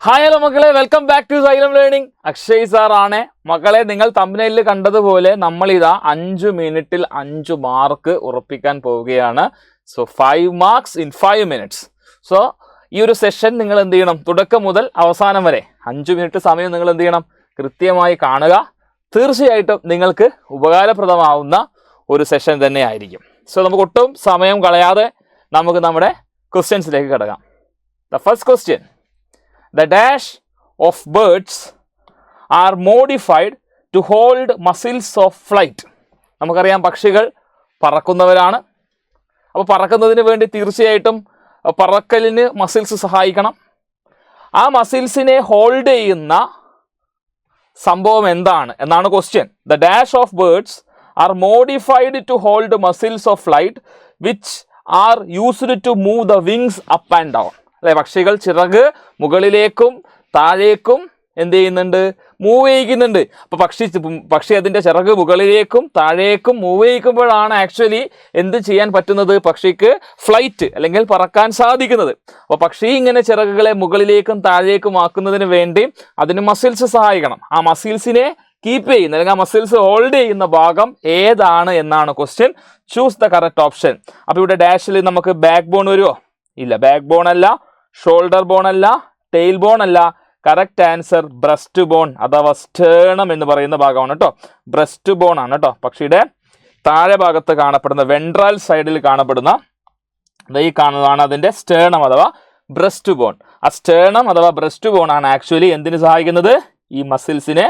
Hi hello മക്കളെ, welcome back to Xylem learning. Akshay sir ആണ്. മക്കളെ, നിങ്ങൾ തമ്പനയില് കണ്ടതുപോലെ നമ്മളിതാ 5 മിനിറ്റിൽ 5 മാർക്ക് ഉറപ്പിക്കാൻ പോവുകയാണ്. So 5 marks in 5 minutes. So ഈ ഒരു സെഷൻ നിങ്ങൾ എന്ത് ചെയ്യണം? തുടക്കം മുതൽ അവസാനം വരെ 5 മിനിറ്റ് സമയം നിങ്ങൾ എന്ത് ചെയ്യണം? കൃത്യമായി കാണുക. തീർച്ചയായിട്ടും നിങ്ങൾക്ക് ഉപകാരപ്രദമാവുന്ന ഒരു സെഷൻ തന്നെ ആയിരിക്കും. സോ നമുക്ക് ഒട്ടും സമയം കളയാതെ നമുക്ക് നമ്മുടെ ക്വസ്റ്റ്യൻസിലേക്ക് കിടക്കാം. The first question: The dash of birds are modified to hold muscles of flight. നമുക്കറിയാം, പക്ഷികൾ പറക്കുന്നവരാണ്. അപ്പോൾ പറക്കുന്നതിന് വേണ്ടി തീർച്ചയായിട്ടും പറക്കലിന് മസിൽസ് സഹായിക്കണം. ആ മസിൽസിനെ ഹോൾഡ് ചെയ്യുന്ന സംഭവം എന്താണ് എന്നാണ് question. The dash of birds are modified to hold muscles of flight which are used to move the wings up and down. അല്ലെ, പക്ഷികൾ ചിറക് മുകളിലേക്കും താഴേക്കും എന്ത് ചെയ്യുന്നുണ്ട്? മൂവ് ചെയ്യിക്കുന്നുണ്ട്. അപ്പോൾ പക്ഷി അതിൻ്റെ ചിറക് മുകളിലേക്കും താഴേക്കും മൂവ് ചെയ്യിക്കുമ്പോഴാണ് ആക്ച്വലി എന്ത് ചെയ്യാൻ പറ്റുന്നത്? പക്ഷിക്ക് ഫ്ലൈറ്റ് അല്ലെങ്കിൽ പറക്കാൻ സാധിക്കുന്നത്. അപ്പോൾ പക്ഷി ഇങ്ങനെ ചിറകുകളെ മുകളിലേക്കും താഴേക്കും ആക്കുന്നതിന് വേണ്ടി അതിന് മസിൽസ് സഹായിക്കണം. ആ മസിൽസിനെ കീപ്പ് ചെയ്യുന്ന അല്ലെങ്കിൽ ആ മസിൽസ് ഹോൾഡ് ചെയ്യുന്ന ഭാഗം ഏതാണ് എന്നാണ് question. Choose the correct option. അപ്പോൾ ഇവിടെ ഡാഷിൽ നമുക്ക് ബാക്ക് ബോൺ വരുമോ? ഇല്ല, ബാക്ക് ബോൺ അല്ല, ഷോൾഡർ ബോൺ അല്ല, ടെയിൽ ബോൺ അല്ല. കറക്റ്റ് ആൻസർ ബ്രസ്റ്റ് ബോൺ അഥവാ സ്റ്റേണം എന്ന് പറയുന്ന ഭാഗമാണ് കേട്ടോ. ബ്രസ്റ്റ് ബോൺ ആണ് കേട്ടോ. പക്ഷിയുടെ താഴെ ഭാഗത്ത് കാണപ്പെടുന്ന വെൻട്രൽ സൈഡിൽ കാണപ്പെടുന്ന ഈ കാണുന്നതാണ് അതിൻ്റെ സ്റ്റേണം അഥവാ ബ്രസ്റ്റ് ബോൺ. ആ സ്റ്റേണം അഥവാ ബ്രസ്റ്റ് ബോൺ ആണ് ആക്ച്വലി എന്തിന് സഹായിക്കുന്നത്? ഈ മസിൽസിനെ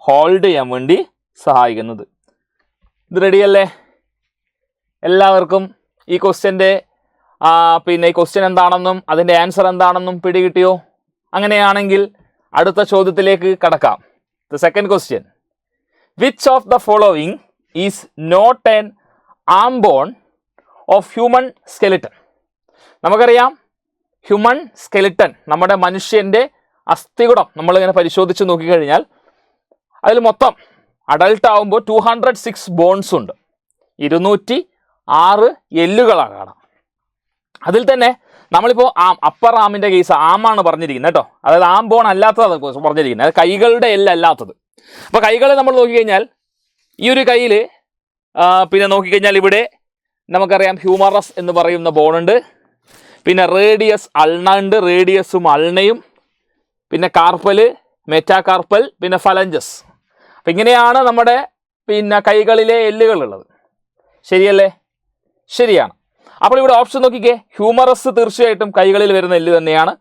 ഹോൾഡ് ചെയ്യാൻ വേണ്ടി സഹായിക്കുന്നത്. ഇത് റെഡിയല്ലേ? എല്ലാവർക്കും ഈ ക്വസ്റ്റ്യൻ്റെ പിന്നെ ഈ ക്വസ്റ്റ്യൻ എന്താണെന്നും അതിൻ്റെ ആൻസർ എന്താണെന്നും പിടികിട്ടിയോ? അങ്ങനെയാണെങ്കിൽ അടുത്ത ചോദ്യത്തിലേക്ക് കടക്കാം. The second question: which of the following is not an arm bone of human skeleton? നമുക്കറിയാം, ഹ്യൂമൻ സ്കെലിട്ടൺ നമ്മുടെ മനുഷ്യൻ്റെ അസ്ഥികുടം നമ്മളിങ്ങനെ പരിശോധിച്ച് നോക്കിക്കഴിഞ്ഞാൽ അതിൽ മൊത്തം അഡൾട്ട് ആകുമ്പോൾ 206 ബോൺസ് ഉണ്ട്. 206 എല്ലുകളാണ് കാണാം. അതിൽ തന്നെ നമ്മളിപ്പോൾ അപ്പർ ആമിൻ്റെ കേസ് ആമാണ് പറഞ്ഞിരിക്കുന്നത് കേട്ടോ. അതായത് ആം ബോൺ അല്ലാത്തതാണ് പറഞ്ഞിരിക്കുന്നത്, അത് കൈകളുടെ എല്ലല്ലാത്തത്. അപ്പോൾ കൈകളെ നമ്മൾ നോക്കിക്കഴിഞ്ഞാൽ ഈ ഒരു കയ്യിൽ പിന്നെ നോക്കിക്കഴിഞ്ഞാൽ ഇവിടെ നമുക്കറിയാം ഹ്യൂമറസ് എന്ന് പറയുന്ന ബോണുണ്ട്. പിന്നെ റേഡിയസ് അൾണ ഉണ്ട്, റേഡിയസും അൾണയും. പിന്നെ കാർപ്പല്, മെറ്റാകാർപ്പൽ, പിന്നെ ഫലഞ്ചസ്. അപ്പം ഇങ്ങനെയാണ് നമ്മുടെ പിന്നെ കൈകളിലെ എല്ലുകളുള്ളത്. ശരിയല്ലേ? ശരിയാണ്. അപ്പോൾ ഇവിടെ ഓപ്ഷൻ നോക്കിക്കേ. ഹ്യൂമറസ് തീർച്ചയായിട്ടും കൈകളിൽ വരുന്ന എല്ല് തന്നെയാണ്.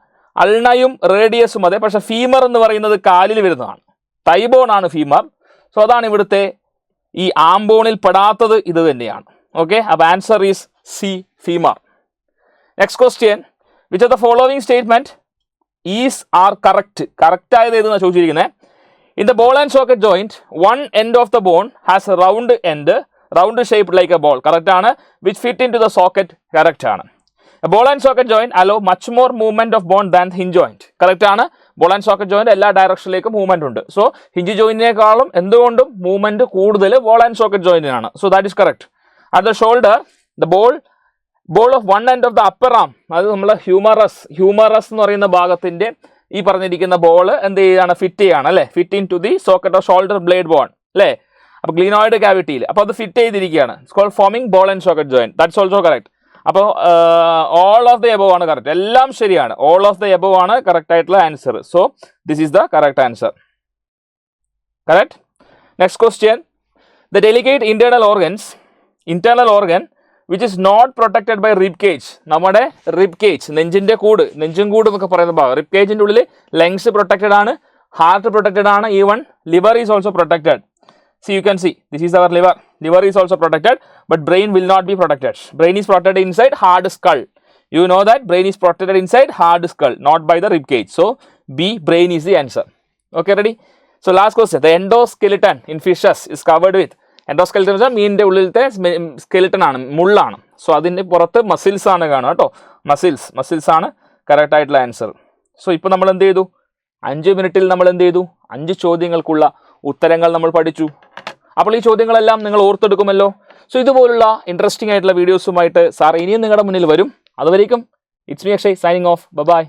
അൾണയും റേഡിയസും അതെ, പക്ഷെ ഫീമർ എന്ന് പറയുന്നത് കാലിൽ വരുന്നതാണ്. തൈബോൺ ആണ് ഫീമർ. സോ അതാണ് ഇവിടുത്തെ ഈ ആംബോണിൽ പെടാത്തത് ഇത് തന്നെയാണ്. ഓക്കെ, അപ്പോൾ answer is C, femur. Next question: which of the following statement is are correct? Correct ആയത് ഏതെന്നാണ് ചോദിച്ചിരിക്കുന്നത്. In the ball and socket joint one end of the bone has a round end, round shaped like a ball. Correct ആണ്. which fit into the socket. Correct ആണ്. A ball and socket joint allow much more movement of bone than hinge joint. Correct ആണ്. ball and socket joint എല്ലാ ഡയറക്ഷനിലേക്കും movement ഉണ്ട്. So hinge ജോയിന്റിനേക്കാളും എന്തുകൊണ്ടും movement കൂടുതൽ ball and socket jointനാണ്. So that is correct. at the shoulder the ball of one end of the upper arm, അത് നമ്മളെ humorous എന്ന് പറയുന്ന ഭാഗത്തിന്റെ ഈ പറഞ്ഞിരിക്കുന്ന ബോൾ എന്ത് ചെയ്യാണ്? ഫിറ്റ് ചെയ്യാണ് അല്ലേ? Fit into the socket of shoulder blade bone അല്ലേ? അപ്പോൾ ഗ്ലീനോയിഡ് ക്യാവിറ്റിയിൽ അപ്പോൾ അത് ഫിറ്റ് ചെയ്തിരിക്കുകയാണ്. It's called forming ball and socket joint. That's also correct. അപ്പോൾ ഓൾ ഓഫ് ദ എബവ് ആണ് കറക്റ്റ്. എല്ലാം ശരിയാണ്. ഓൾ ഓഫ് ദ എബവ് ആണ് കറക്റ്റ് ആയിട്ടുള്ള answer. So this is the correct answer. Correct. Next question: the delicate internal organ which is not protected by rib cage. നമ്മുടെ rib cage, നെഞ്ചും കൂട് എന്നൊക്കെ പറയുന്ന ഭാഗം. റിബ് കേജിൻ്റെ ഉള്ളിൽ ലങ്സ് പ്രൊട്ടക്റ്റഡ് ആണ്, ഹാർട്ട് പ്രൊട്ടക്റ്റഡ് ആണ്, even liver is also protected. See, you can see this is our liver. Liver is also protected, but brain will not be protected. Brain is protected inside hard skull. You know that brain is protected inside hard skull, not by the rib cage. So B, brain is the answer. Okay, ready? So last question: the endoskeleton in fishes is covered with. Endoskeleton is മീനിന്റെ ഉള്ളിലത്തെ skeleton ആണ്, മുള്ളാണ്. So അതിന്റെ പുറത്ത് muscles ആണ് കാണുക കേട്ടോ. Muscles ആണ് correct ആയിട്ടുള്ള ആൻസർ. സോ ഇപ്പോൾ നമ്മൾ എന്ത് ചെയ്തു? 5 മിനിറ്റിൽ നമ്മൾ എന്ത് ചെയ്തു? 5 ചോദ്യങ്ങൾക്കുള്ള ഉത്തരങ്ങൾ നമ്മൾ പഠിച്ചു. അപ്പോൾ ഈ ചോദ്യങ്ങളെല്ലാം നിങ്ങൾ ഓർത്തെടുക്കുമല്ലോ. സോ ഇതുപോലുള്ള ഇൻട്രസ്റ്റിംഗ് ആയിട്ടുള്ള വീഡിയോസുമായിട്ട് സാർ ഇനിയും നിങ്ങളുടെ മുന്നിൽ വരും. അതുവരേക്കും it's me Akshay signing off. By.